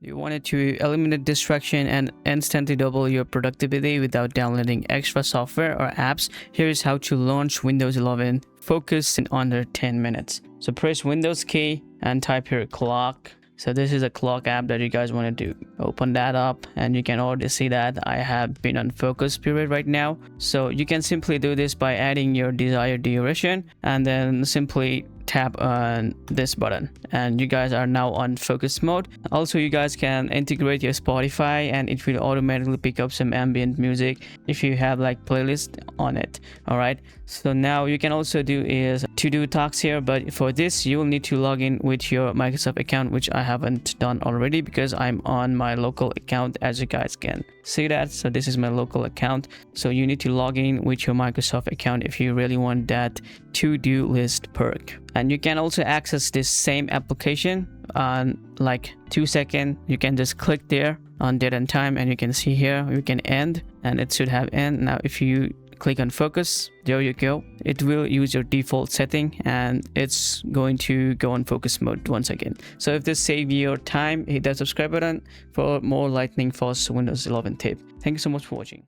You wanted to eliminate distraction and instantly double your productivity without downloading extra software or apps. Here is how to launch Windows 11 Focus in under 10 minutes. So press Windows key and type here clock. So this is a clock app that you guys want to do. Open that up and you can already see that I have been on focus period right now. So you can simply do this by adding your desired duration and then simply tap on this button and you guys are now on focus mode. Also, you guys can integrate your Spotify and it will automatically pick up some ambient music if you have like playlist on it. All right, so now you can also do is to do tasks here, but for this you will need to log in with your Microsoft account, which I haven't done already because I'm on my local account, as you guys can see that. So this is my local account, so you need to log in with your Microsoft account if you really want that to-do list perk. And you can also access this same application on like 2 seconds. You can just click there on date and time and you can see here you can end and it should have end. Now if you click on focus, there you go, it will use your default setting and it's going to go on focus mode once again. So if this save your time, hit that subscribe button for more lightning fast Windows 11 tip. Thank you so much for watching.